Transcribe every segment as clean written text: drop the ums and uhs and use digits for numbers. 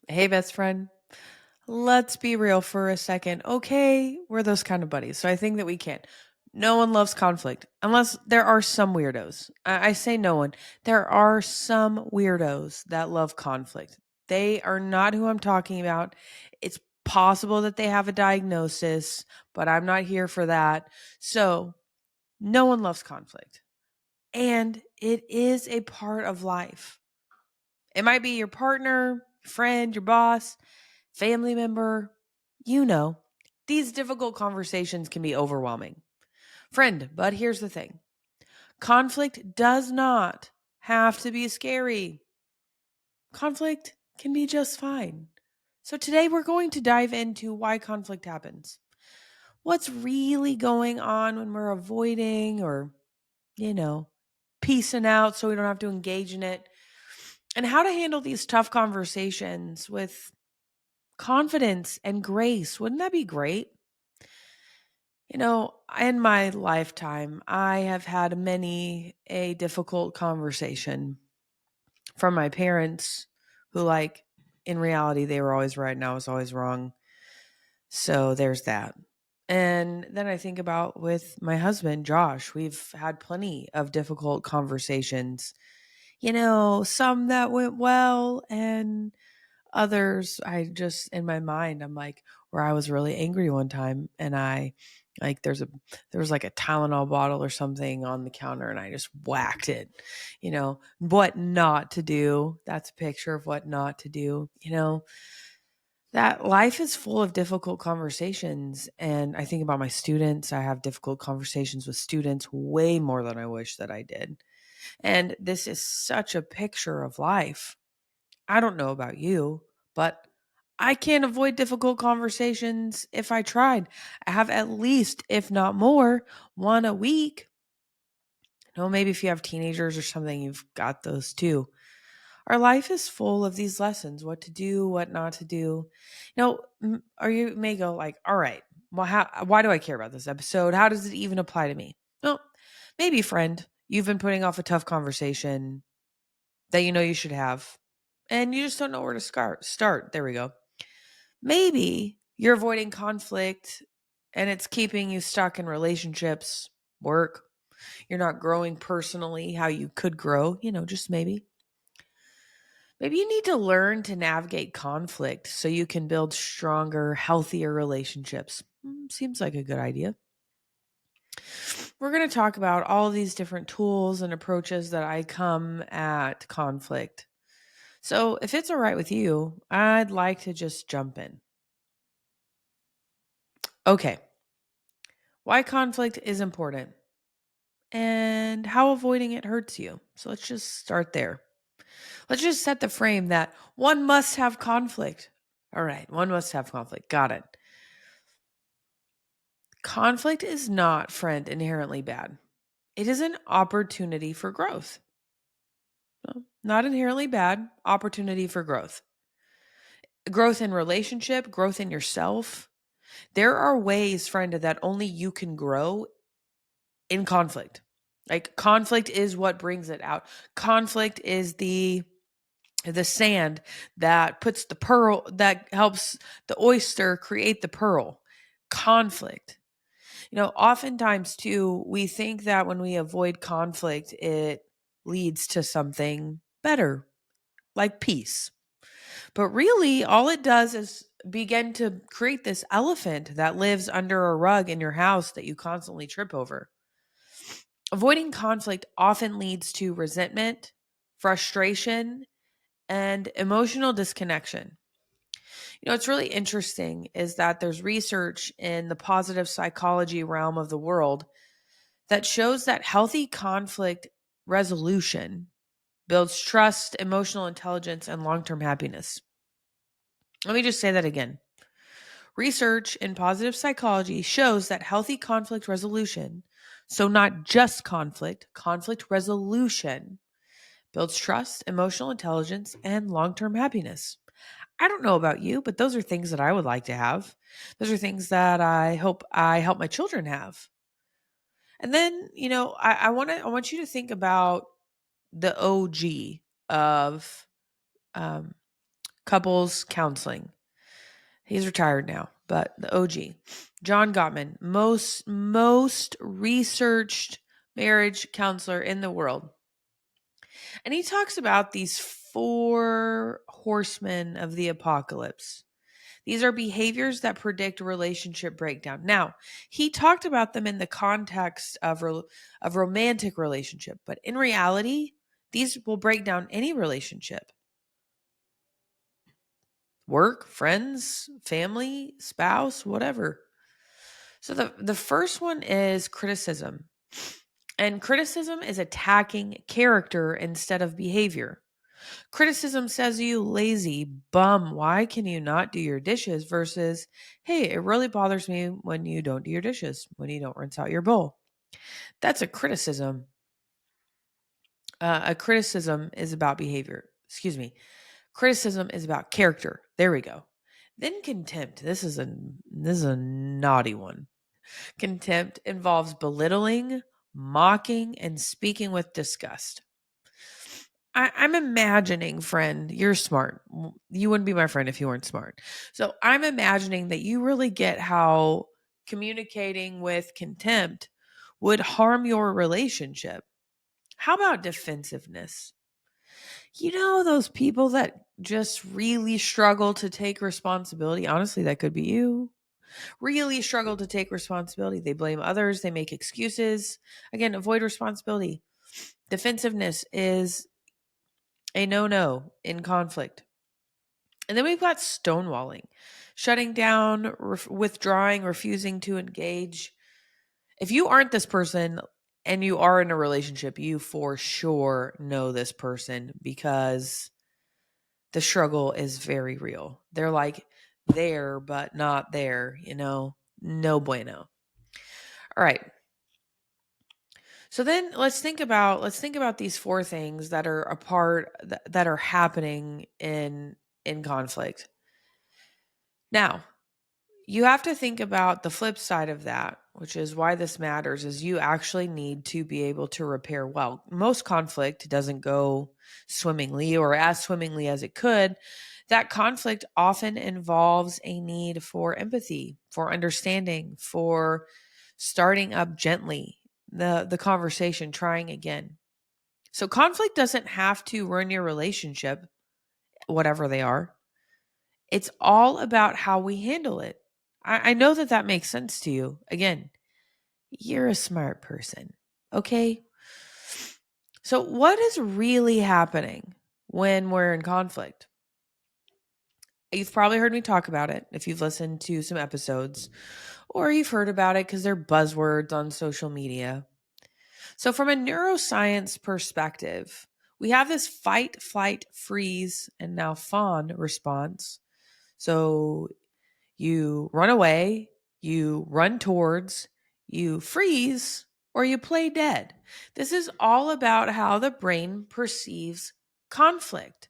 Hey, best friend. Let's be real for a second. Okay, we're those kind of buddies. So I think that we can. No one loves conflict unless there are some weirdos. I say no one. There are some weirdos that love conflict. They are not who I'm talking about. It's possible that they have a diagnosis, but I'm not here for that. So no one loves conflict. And it is a part of life. It might be your partner, friend, your boss, family member, you know, these difficult conversations can be overwhelming. Friend, but here's the thing conflict does not have to be scary. Conflict can be just fine. So today we're going to dive into why conflict happens. What's really going on when we're avoiding or, you know, piecing out so we don't have to engage in it, and how to handle these tough conversations with confidence and grace. Wouldn't that be great? In my lifetime, I have had many a difficult conversation from my parents who, like, in reality, they were always right and I was always wrong. So there's that. And then I think about with my husband, Josh, we've had plenty of difficult conversations. Some that went well and others, I just in my mind, I'm like, where I was really angry one time and I like there was like a Tylenol bottle or something on the counter and I just whacked it. What not to do. That's a picture of what not to do. That life is full of difficult conversations. And I think about my students. I have difficult conversations with students way more than I wish that I did. And this is such a picture of life. I don't know about you, but I can't avoid difficult conversations if I tried. I have at least, if not more, one a week. Maybe if you have teenagers or something, you've got those too. Our life is full of these lessons, what to do, what not to do. Or you may go like, all right, well, why do I care about this episode? How does it even apply to me? Well, maybe, friend, you've been putting off a tough conversation that you know you should have, and you just don't know where to start. There we go. Maybe you're avoiding conflict and it's keeping you stuck in relationships, work. You're not growing personally how you could grow, just maybe. Maybe you need to learn to navigate conflict so you can build stronger, healthier relationships. Seems like a good idea. We're going to talk about all these different tools and approaches that I come at conflict. So, if it's all right with you, I'd like to just jump in. Okay, why conflict is important and how avoiding it hurts you. So, let's just start there. Let's just set the frame that one must have conflict. All right, one must have conflict. Got it. Conflict is not, friend, inherently bad. It is an opportunity for growth. Not inherently bad, opportunity for growth. Growth in relationship, growth in yourself. There are ways, friend, that only you can grow in conflict. Like conflict is what brings it out. Conflict is the sand that puts the pearl that helps the oyster create the pearl. Conflict. Oftentimes too, we think that when we avoid conflict, it leads to something better, like peace. But really, all it does is begin to create this elephant that lives under a rug in your house that you constantly trip over. Avoiding conflict often leads to resentment, frustration, and emotional disconnection. What's really interesting is that there's research in the positive psychology realm of the world that shows that healthy conflict resolution builds trust, emotional intelligence, and long term happiness. Let me just say that again. Research in positive psychology shows that healthy conflict resolution, so not just conflict resolution, builds trust, emotional intelligence, and long term happiness. I don't know about you, but those are things that I would like to have. Those are things that I hope I help my children have. And then, I want you to think about the OG of um, couples counseling. He's retired now, but the OG, John Gottman, most researched marriage counselor in the world. And he talks about these four horsemen of the apocalypse. These are behaviors that predict relationship breakdown. Now, he talked about them in the context of romantic relationship, but in reality, these will break down any relationship. Work, friends, family, spouse, whatever. So the first one is criticism. And criticism is attacking character instead of behavior. Criticism says you lazy bum, why can you not do your dishes versus, hey, it really bothers me when you don't do your dishes, when you don't rinse out your bowl. That's a criticism. A criticism is about behavior. Excuse me. Criticism is about character. There we go. Then contempt. This is a naughty one. Contempt involves belittling, mocking, and speaking with disgust. I'm imagining, friend, you're smart. You wouldn't be my friend if you weren't smart. So I'm imagining that you really get how communicating with contempt would harm your relationship. How about defensiveness? You know, those people that just really struggle to take responsibility. Honestly, that could be you. Really struggle to take responsibility. They blame others, they make excuses. Again, avoid responsibility. Defensiveness is a no in conflict. And then we've got stonewalling, shutting down, withdrawing, refusing to engage. If you aren't this person and you are in a relationship, you for sure know this person because the struggle is very real. They're like there, but not there, no bueno. All right. So then let's think about these four things that are a part that are happening in conflict. Now, you have to think about the flip side of that, which is why this matters is you actually need to be able to repair well. Most conflict doesn't go swimmingly or as swimmingly as it could. That conflict often involves a need for empathy, for understanding, for starting up gently the conversation, trying again. So conflict doesn't have to ruin your relationship, whatever they are. It's all about how we handle it. I know that makes sense to you. Again, you're a smart person. Okay. So, what is really happening when we're in conflict? You've probably heard me talk about it if you've listened to some episodes, or you've heard about it because they're buzzwords on social media. So, from a neuroscience perspective, we have this fight, flight, freeze, and now fawn response. So, you run away, you run towards, you freeze, or you play dead. This is all about how the brain perceives conflict.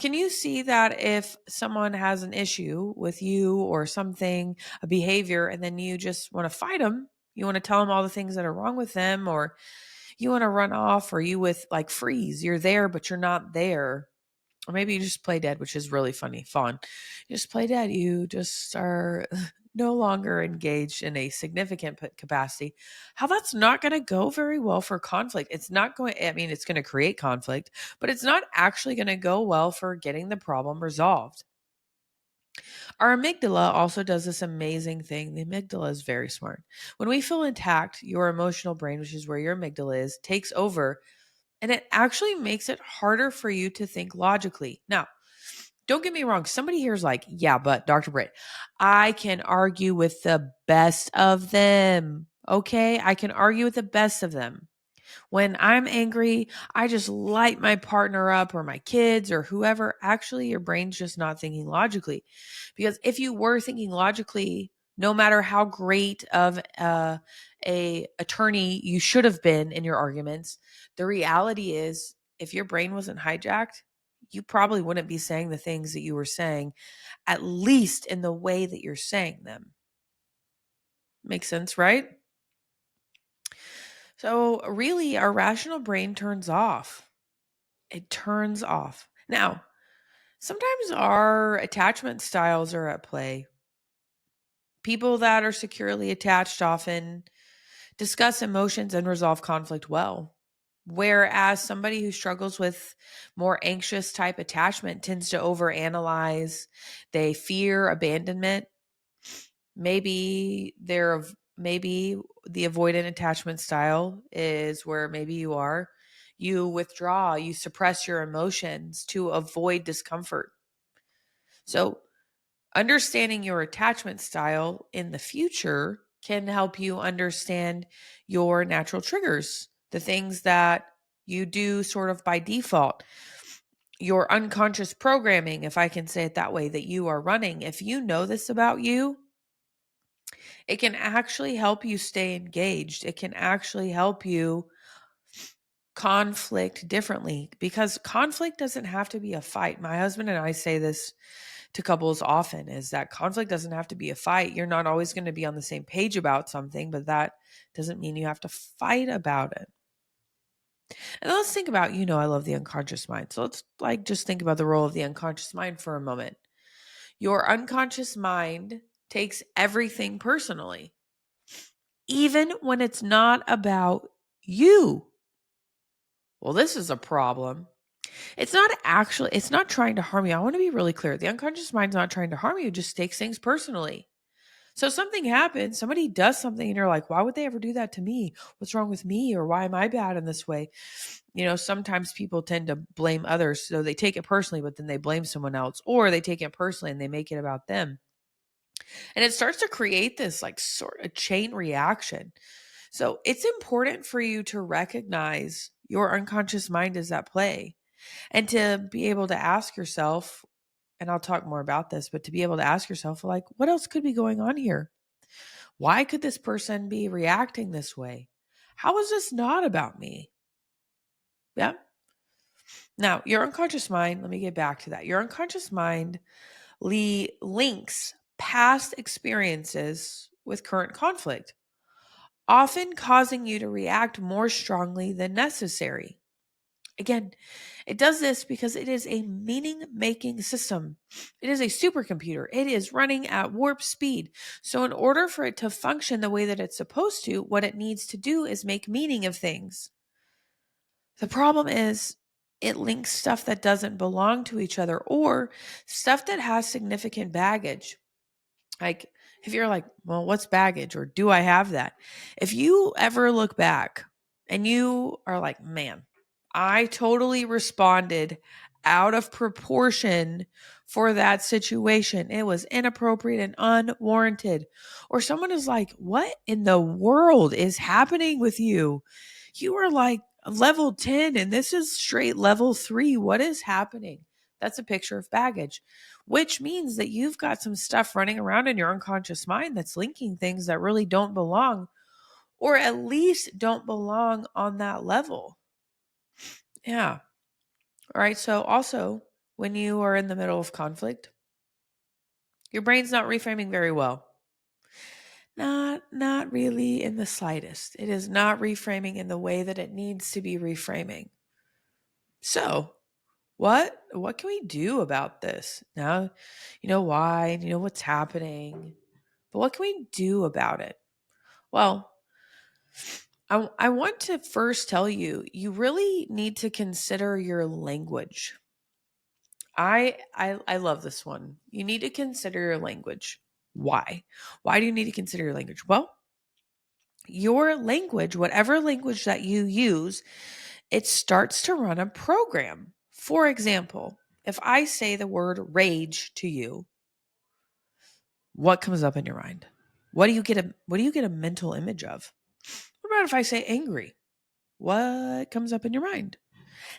Can you see that if someone has an issue with you or something, a behavior, and then you just want to fight them, you want to tell them all the things that are wrong with them, or you want to run off, or you with like freeze, you're there, but you're not there. Or maybe you just play dead, which is really funny, fun. You just play dead. You just are no longer engaged in a significant capacity. How that's not going to go very well for conflict. It's not going, I mean, it's going to create conflict, but it's not actually going to go well for getting the problem resolved. Our amygdala also does this amazing thing. The amygdala is very smart. When we feel intact, your emotional brain, which is where your amygdala is, takes over and it actually makes it harder for you to think logically. Now, don't get me wrong. Somebody here is like, yeah, but Dr. Britt, I can argue with the best of them. Okay. I can argue with the best of them. When I'm angry, I just light my partner up or my kids or whoever. Actually, your brain's just not thinking logically. Because if you were thinking logically, no matter how great of a attorney you should have been in your arguments, the reality is if your brain wasn't hijacked, you probably wouldn't be saying the things that you were saying, at least in the way that you're saying them. Makes sense, right? So, really, our rational brain turns off. It turns off. Now, Sometimes our attachment styles are at play. People that are securely attached often discuss emotions and resolve conflict well. Whereas somebody who struggles with more anxious type attachment tends to overanalyze, they fear abandonment. Maybe the avoidant attachment style is where maybe you withdraw, you suppress your emotions to avoid discomfort. So understanding your attachment style in the future can help you understand your natural triggers, the things that you do sort of by default, your unconscious programming, if I can say it that way, that you are running. If you know this about you, it can actually help you stay engaged. It can actually help you conflict differently, because conflict doesn't have to be a fight. My husband and I say this to couples often, is that conflict doesn't have to be a fight. You're not always going to be on the same page about something, but that doesn't mean you have to fight about it. And let's think about, I love the unconscious mind. So let's just think about the role of the unconscious mind for a moment. Your unconscious mind takes everything personally, even when it's not about you. Well, this is a problem. It's not trying to harm you. I want to be really clear. The unconscious mind's not trying to harm you, it just takes things personally. So something happens, somebody does something, and you're like, why would they ever do that to me? What's wrong with me? Or why am I bad in this way? Sometimes people tend to blame others. So they take it personally, but then they blame someone else, or they take it personally and they make it about them. And it starts to create this sort of chain reaction. So it's important for you to recognize your unconscious mind is at play, and to be able to ask yourself, and I'll talk more about this, but to be able to ask yourself, what else could be going on here? Why could this person be reacting this way? How is this not about me? Yeah. Now, your unconscious mind, let me get back to that. Your unconscious mind links past experiences with current conflict, often causing you to react more strongly than necessary. Again, it does this because it is a meaning-making system. It is a supercomputer. It is running at warp speed. So in order for it to function the way that it's supposed to, what it needs to do is make meaning of things. The problem is it links stuff that doesn't belong to each other, or stuff that has significant baggage. Like, if you're like, well, what's baggage? Or do I have that? If you ever look back and you are like, man, I totally responded out of proportion for that situation. It was inappropriate and unwarranted. Or someone is like, what in the world is happening with you? You are like level 10 and this is straight level 3. What is happening? That's a picture of baggage, which means that you've got some stuff running around in your unconscious mind that's linking things that really don't belong, or at least don't belong on that level. Yeah. All right. So also, when you are in the middle of conflict, your brain's not reframing very well. Not really in the slightest. It is not reframing in the way that it needs to be reframing. So, what can we do about this? Now, you know why, you know what's happening, but what can we do about it? Well, I want to first tell you, you really need to consider your language. I love this one. You need to consider your language. Why? Why do you need to consider your language? Well, your language, whatever language that you use, it starts to run a program. For example, if I say the word rage to you, what comes up in your mind? What do you get a mental image of? What about if I say angry? What comes up in your mind?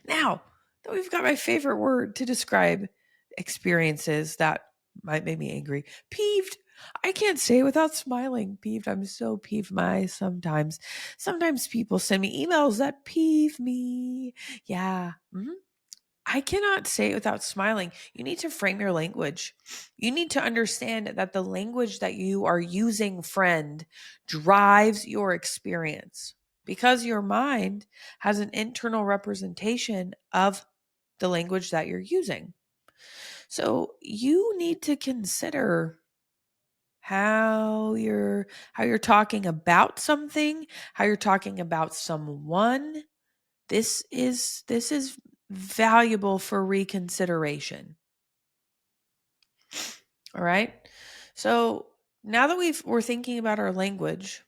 Now, that we've got my favorite word to describe experiences that might make me angry. Peeved. I can't say it without smiling. Peeved. I'm so peeved sometimes. Sometimes people send me emails that peeve me. Yeah. I cannot say it without smiling. You need to frame your language. You need to understand that the language that you are using, friend, drives your experience, because your mind has an internal representation of the language that you're using. So you need to consider how you're talking about something, how you're talking about someone. This is valuable for reconsideration. All right? So, now that we're thinking about our language,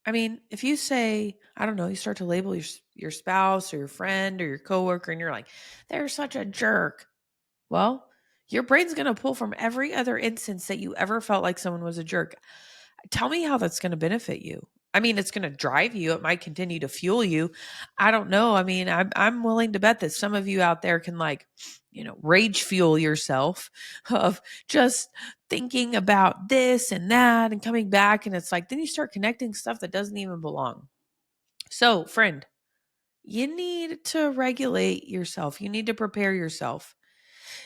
I mean, if you say, I don't know, you start to label your spouse or your friend or your coworker and you're like, they're such a jerk. Well, your brain's going to pull from every other instance that you ever felt like someone was a jerk. Tell me how that's going to benefit you. I mean, it's going to drive you. It might continue to fuel you. I don't know. I mean, I'm willing to bet that some of you out there can rage fuel yourself of just thinking about this and that and coming back. And it's like, then you start connecting stuff that doesn't even belong. So, friend, you need to regulate yourself. You need to prepare yourself.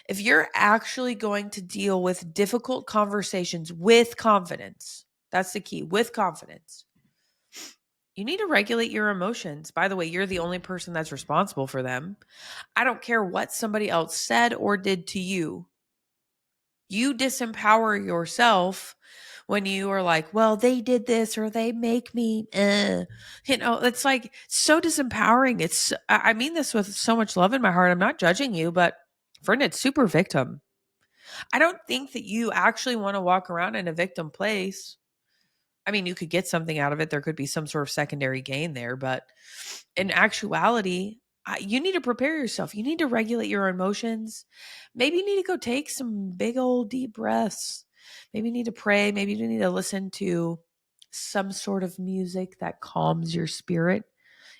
If you're actually going to deal with difficult conversations with confidence, that's the key, with confidence. You need to regulate your emotions. By the way, you're the only person that's responsible for them. I don't care what somebody else said or did to you. You disempower yourself when you are like, well, they did this or they make me, it's like so disempowering. I mean this with so much love in my heart. I'm not judging you, but friend, it's super victim. I don't think that you actually want to walk around in a victim place. I mean, you could get something out of it. There could be some sort of secondary gain there, but in actuality, you need to prepare yourself. You need to regulate your emotions. Maybe you need to go take some big old deep breaths. Maybe you need to pray. Maybe you need to listen to some sort of music that calms your spirit.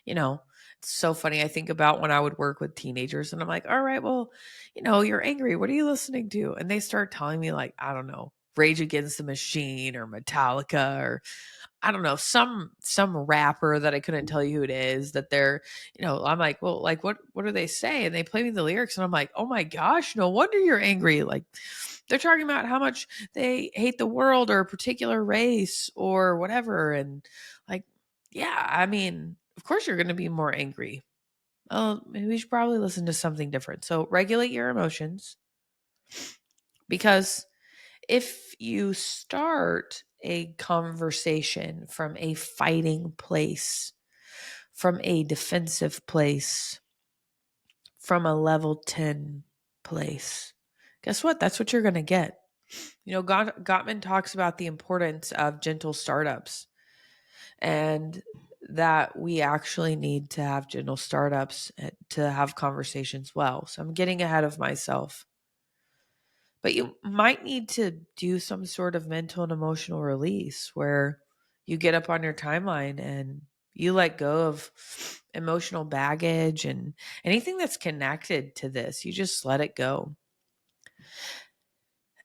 It's so funny. I think about when I would work with teenagers and I'm like, all right, well, you're angry. What are you listening to? And they start telling me, like, I don't know, Rage Against the Machine or Metallica or I don't know, some rapper that I couldn't tell you who it is that I'm like, well, like what do they say? And they play me the lyrics and I'm like, oh my gosh, no wonder you're angry. Like they're talking about how much they hate the world or a particular race or whatever. And like, yeah, I mean, of course you're gonna be more angry. Oh, maybe we should probably listen to something different. So regulate your emotions because if you start a conversation from a fighting place, from a defensive place, from a level 10 place, guess what? That's what you're going to get. Gottman talks about the importance of gentle startups and that we actually need to have gentle startups to have conversations well. So I'm getting ahead of myself. But you might need to do some sort of mental and emotional release where you get up on your timeline and you let go of emotional baggage and anything that's connected to this. You just let it go.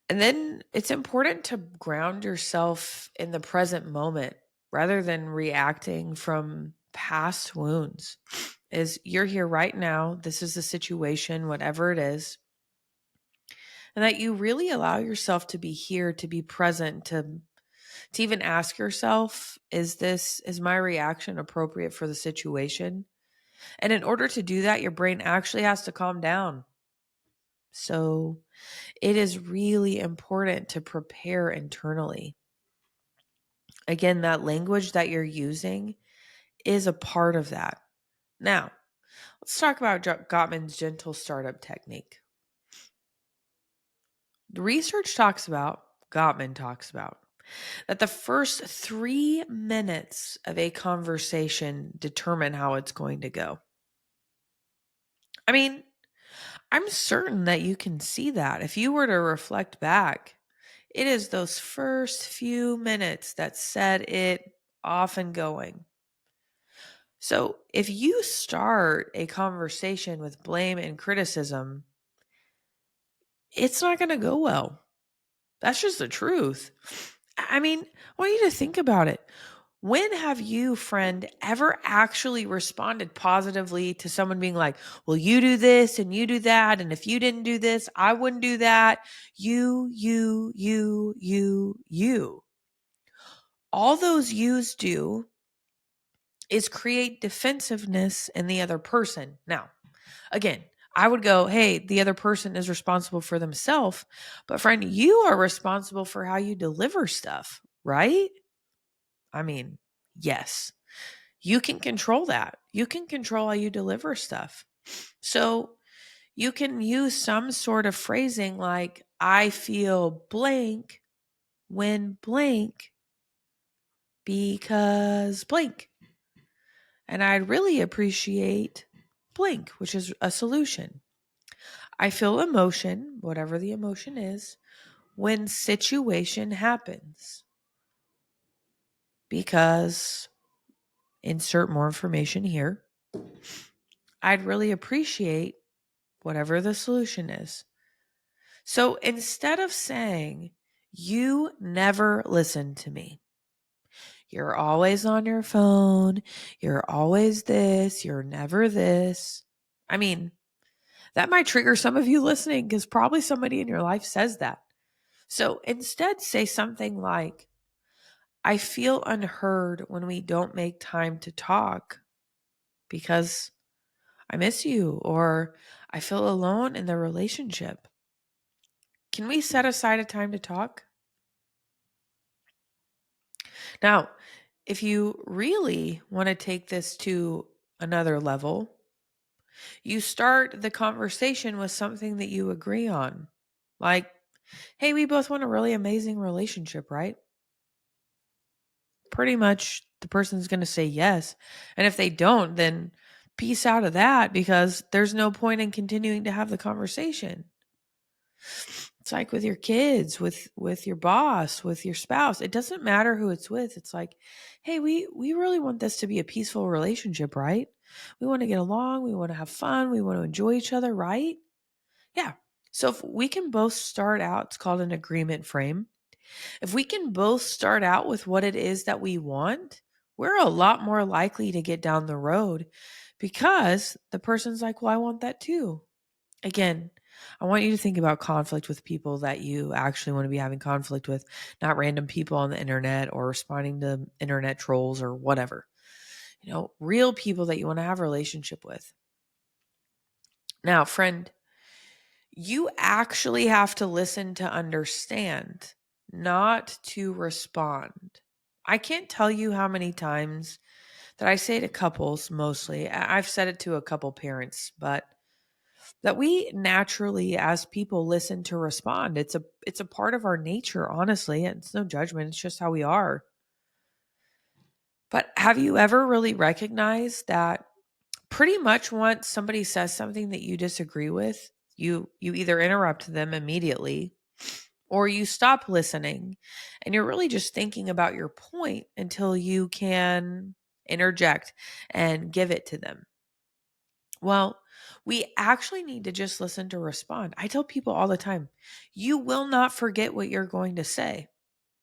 And then it's important to ground yourself in the present moment rather than reacting from past wounds. Is you're here right now. This is the situation, whatever it is. And that you really allow yourself to be here, to be present, to even ask yourself, is my reaction appropriate for the situation? And in order to do that, your brain actually has to calm down. So it is really important to prepare internally. Again, that language that you're using is a part of that. Now, let's talk about Gottman's gentle startup technique. The research Gottman talks about, that the first 3 minutes of a conversation determine how it's going to go. I mean, I'm certain that you can see that. If you were to reflect back, it is those first few minutes that set it off and going. So if you start a conversation with blame and criticism, it's not going to go well. That's just the truth. I mean, I want you to think about it. When have you, friend, ever actually responded positively to someone being like, well, you do this and you do that. And if you didn't do this, I wouldn't do that. You. All those yous do is create defensiveness in the other person. Now, again, I would go, hey, the other person is responsible for themselves, but friend, you are responsible for how you deliver stuff, right? I mean, yes, you can control that. You can control how you deliver stuff. So you can use some sort of phrasing like, I feel blank when blank because blank. And I'd really appreciate blank, which is a solution. I feel emotion, whatever the emotion is, when situation happens. Because insert more information here. I'd really appreciate whatever the solution is. So instead of saying, you never listen to me, you're always on your phone, you're always this, you're never this. I mean, that might trigger some of you listening because probably somebody in your life says that. So instead, say something like, I feel unheard when we don't make time to talk because I miss you, or I feel alone in the relationship. Can we set aside a time to talk? Now, if you really want to take this to another level, you start the conversation with something that you agree on. Like, hey, we both want a really amazing relationship, right? Pretty much the person's going to say yes. And if they don't, then peace out of that because there's no point in continuing to have the conversation. It's like with your kids, with your boss, with your spouse. It doesn't matter who it's with. It's like, hey, we really want this to be a peaceful relationship, right? We want to get along, we want to have fun, we want to enjoy each other, right? Yeah. So if we can both start out, it's called an agreement frame. If we can both start out with what it is that we want, we're a lot more likely to get down the road because the person's like, well, I want that too. Again, I want you to think about conflict with people that you actually want to be having conflict with, not random people on the internet or responding to internet trolls or whatever. Real people that you want to have a relationship with. Now, friend, you actually have to listen to understand, not to respond. I can't tell you how many times that I say to couples mostly, I've said it to a couple parents, but that we naturally as people listen to respond. It's a part of our nature, honestly. It's no judgment. It's just how we are. But have you ever really recognized that pretty much once somebody says something that you disagree with, you either interrupt them immediately or you stop listening and you're really just thinking about your point until you can interject and give it to them. Well, we actually need to just listen to respond. I tell people all the time, you will not forget what you're going to say.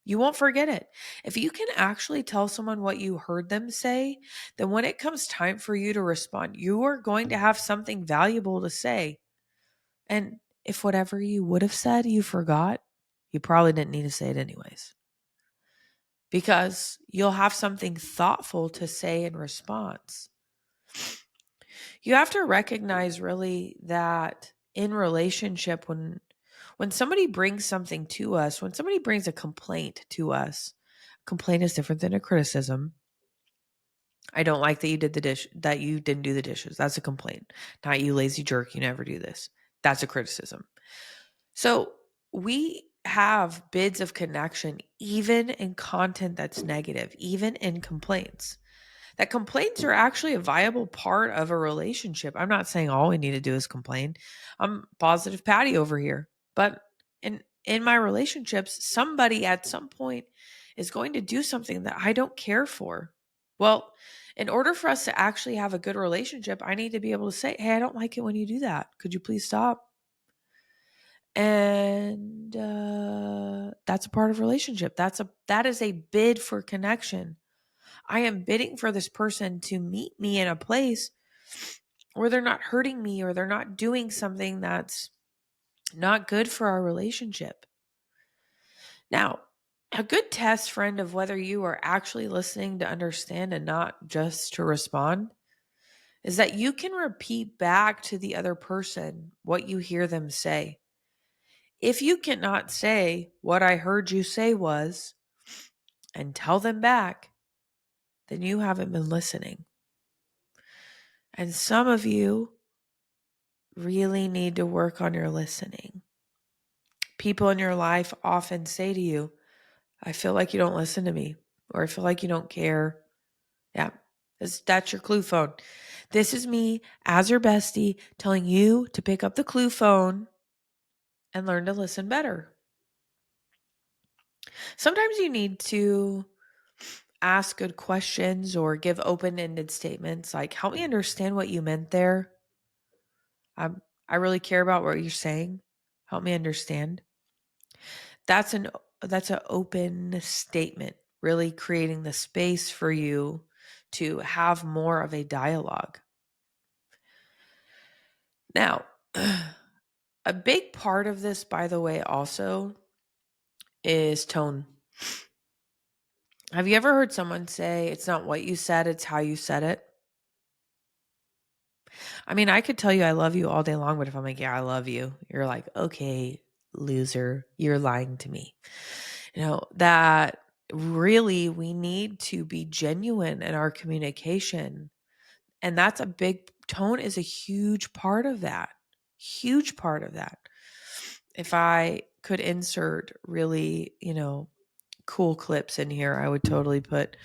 You won't forget it. If you can actually tell someone what you heard them say, then when it comes time for you to respond, you are going to have something valuable to say. And if whatever you would have said you forgot, you probably didn't need to say it anyways. Because you'll have something thoughtful to say in response. You have to recognize really that in relationship when somebody brings something to us, when somebody brings a complaint to us, complaint is different than a criticism. I don't like that you didn't do the dishes. That's a complaint. Not you lazy jerk, you never do this. That's a criticism. So we have bids of connection even in content that's negative, even in complaints. That complaints are actually a viable part of a relationship. I'm not saying all we need to do is complain. I'm positive Patty over here. But in my relationships, somebody at some point is going to do something that I don't care for. Well, in order for us to actually have a good relationship, I need to be able to say, "Hey, I don't like it when you do that. Could you please stop?" And that's a part of relationship. That is a bid for connection. I am bidding for this person to meet me in a place where they're not hurting me or they're not doing something that's not good for our relationship. Now, a good test, friend, of whether you are actually listening to understand and not just to respond is that you can repeat back to the other person what you hear them say. If you cannot say what I heard you say was, and tell them back, then you haven't been listening. And some of you really need to work on your listening. People in your life often say to you, I feel like you don't listen to me, or I feel like you don't care. Yeah, that's your clue phone. This is me as your bestie telling you to pick up the clue phone and learn to listen better. Sometimes you need to ask good questions or give open-ended statements like, help me understand what you meant there. I really care about what you're saying. Help me understand. That's an open statement, really creating the space for you to have more of a dialogue. Now, a big part of this, by the way, also is tone. Have you ever heard someone say, it's not what you said, it's how you said it? I mean, I could tell you I love you all day long, but if I'm like, yeah, I love you, you're like, okay, loser, you're lying to me. That really we need to be genuine in our communication. And that's tone is a huge part of that. Huge part of that. If I could insert really, cool clips in here, I would totally put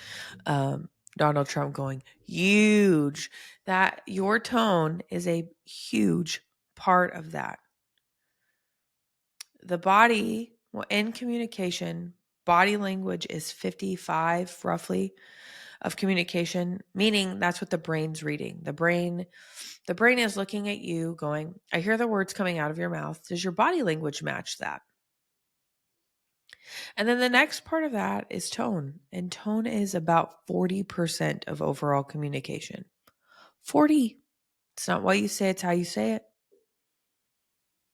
Donald Trump going, huge. That your tone is a huge part of that. The body, in communication, body language is 55 roughly of communication, meaning that's what the brain's reading. The brain is looking at you going, I hear the words coming out of your mouth. Does your body language match that? And then the next part of that is tone. And tone is about 40% of overall communication. 40. It's not what you say, it's how you say it.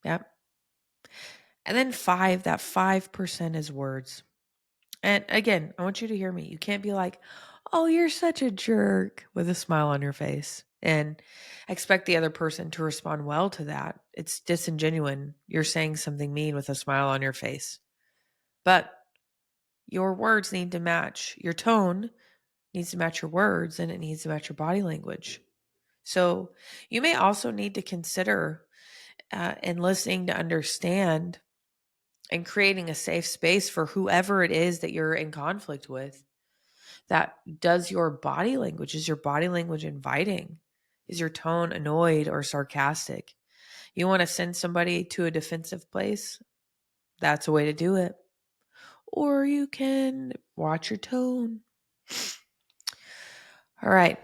Yep. And then that 5% is words. And again, I want you to hear me. You can't be like, oh, you're such a jerk with a smile on your face and expect the other person to respond well to that. It's disingenuous. You're saying something mean with a smile on your face. But your words need to match. Your tone needs to match your words, and it needs to match your body language. So you may also need to consider in listening to understand and creating a safe space for whoever it is that you're in conflict with. That does your body language. Is your body language inviting? Is your tone annoyed or sarcastic? You want to send somebody to a defensive place? That's a way to do it. Or you can watch your tone. All right.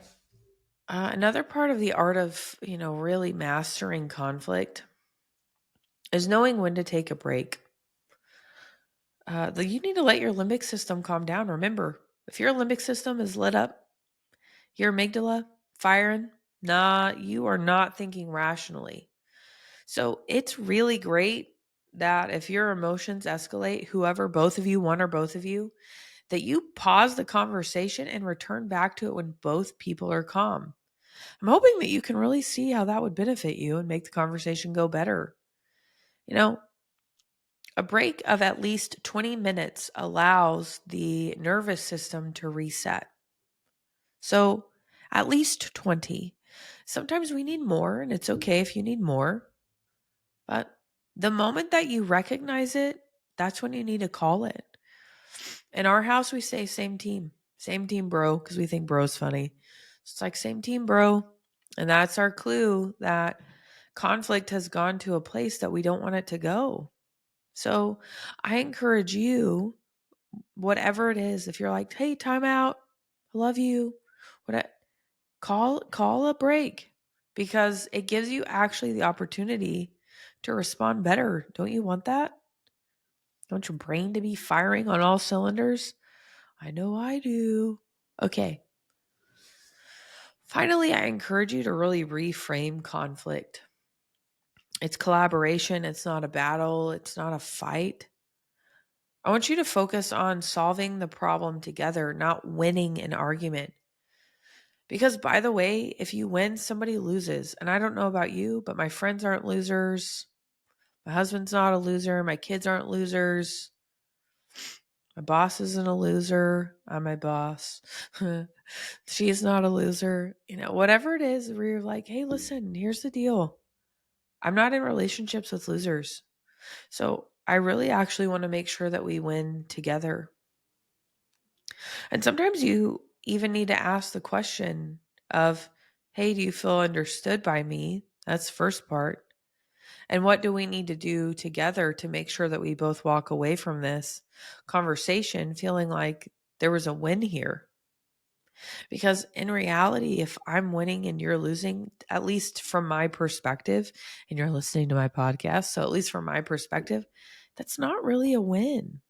Another part of the art of, really mastering conflict is knowing when to take a break. You need to let your limbic system calm down. Remember, if your limbic system is lit up, your amygdala firing, you are not thinking rationally. So it's really great that if your emotions escalate, whoever, both of you, one or both of you, that you pause the conversation and return back to it when both people are calm. I'm hoping that you can really see how that would benefit you and make the conversation go better. A break of at least 20 minutes allows the nervous system to reset. So at least 20. Sometimes we need more, and it's okay if you need more. But the moment that you recognize it, that's when you need to call it. In our house, we say same team, bro, because we think bro's funny. It's like same team, bro. And that's our clue that conflict has gone to a place that we don't want it to go. So I encourage you, whatever it is, if you're like, hey, time out, I love you, call a break, because it gives you actually the opportunity to respond better. Don't you want that? Don't your brain to be firing on all cylinders? I know I do. Okay. Finally, I encourage you to really reframe conflict. It's collaboration. It's not a battle. It's not a fight. I want you to focus on solving the problem together, not winning an argument. Because, by the way, if you win, somebody loses. And I don't know about you, but my friends aren't losers. My husband's not a loser. My kids aren't losers. My boss isn't a loser. I'm my boss. She's not a loser. Whatever it is where you're like, hey, listen, here's the deal. I'm not in relationships with losers. So I really actually want to make sure that we win together. And sometimes you even need to ask the question of, hey, do you feel understood by me? That's the first part. And what do we need to do together to make sure that we both walk away from this conversation feeling like there was a win here? Because in reality, if I'm winning and you're losing, at least from my perspective, and you're listening to my podcast, so at least from my perspective, that's not really a win.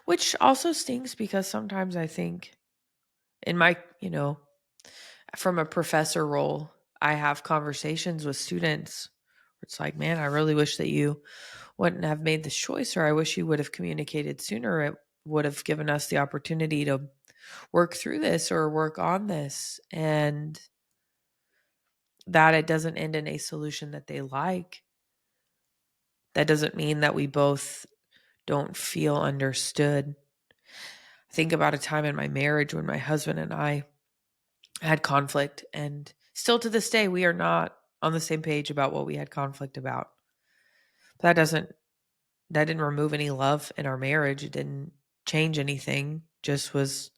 Which also stings because sometimes I think in my, from a professor role, I have conversations with students where it's like, man, I really wish that you wouldn't have made this choice, or I wish you would have communicated sooner. It would have given us the opportunity to work through this or work on this, and that it doesn't end in a solution that they like. That doesn't mean that we both don't feel understood. Think about a time in my marriage when my husband and I had conflict, and still to this day, we are not on the same page about what we had conflict about. But that didn't remove any love in our marriage. It didn't change anything. Just was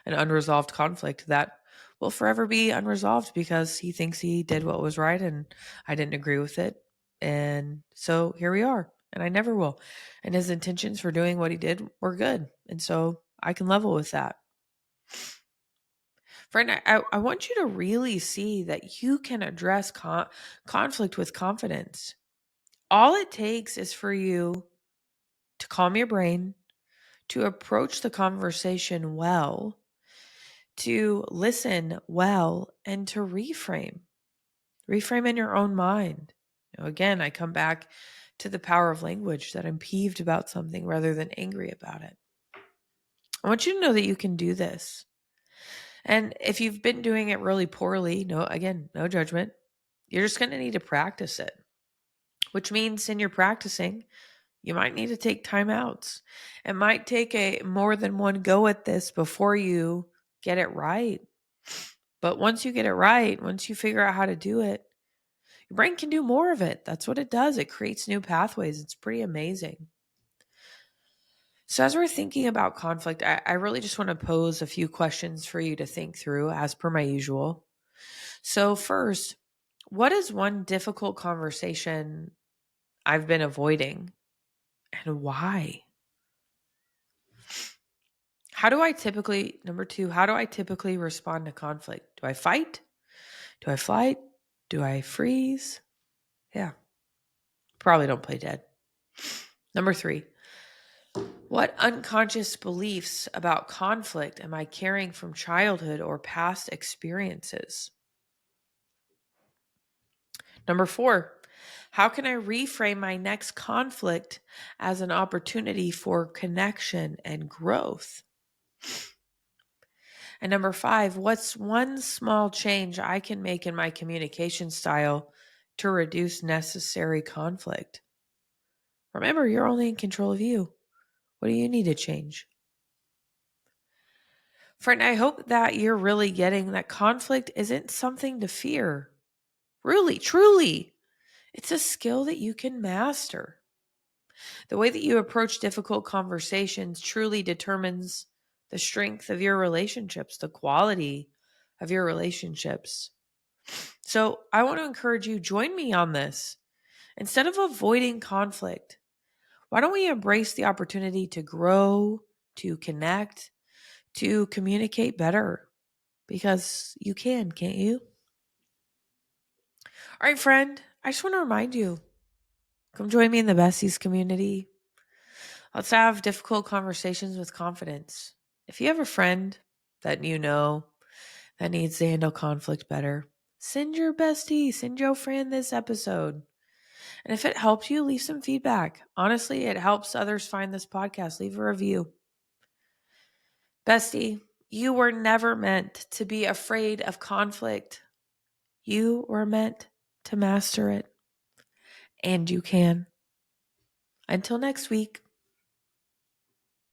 an unresolved conflict that will forever be unresolved because he thinks he did what was right and I didn't agree with it. And so here we are, and I never will. And his intentions for doing what he did were good. And so I can level with that. Friend, I want you to really see that you can address conflict with confidence. All it takes is for you to calm your brain, to approach the conversation well, to listen well, and to reframe. Reframe in your own mind. Again, I come back to the power of language, that I'm peeved about something rather than angry about it. I want you to know that you can do this. And if you've been doing it really poorly, no judgment. You're just going to need to practice it, which means in your practicing, you might need to take timeouts. It might take a more than one go at this before you get it right. But once you get it right, once you figure out how to do it, your brain can do more of it. That's what it does. It creates new pathways. It's pretty amazing. So as we're thinking about conflict, I really just want to pose a few questions for you to think through as per my usual. So first, what is one difficult conversation I've been avoiding and why? Number two, how do I typically respond to conflict? Do I fight? Do I flight? Do I freeze? Yeah, probably don't play dead. Number three, what unconscious beliefs about conflict am I carrying from childhood or past experiences? Number four, how can I reframe my next conflict as an opportunity for connection and growth? And number five, what's one small change I can make in my communication style to reduce necessary conflict? Remember, you're only in control of you. What do you need to change? Friend, I hope that you're really getting that conflict isn't something to fear. Really, truly, it's a skill that you can master. The way that you approach difficult conversations truly determines the strength of your relationships, the quality of your relationships. So I want to encourage you, join me on this. Instead of avoiding conflict, why don't we embrace the opportunity to grow, to connect, to communicate better? Because you can, can't you? All right, friend, I just want to remind you, come join me in the Besties community. Let's have difficult conversations with confidence. If you have a friend that you know that needs to handle conflict better, send your bestie, send your friend this episode. And if it helps you, leave some feedback. Honestly, it helps others find this podcast. Leave a review. Bestie, You were never meant to be afraid of conflict. You were meant to master it. And you can. Until next week.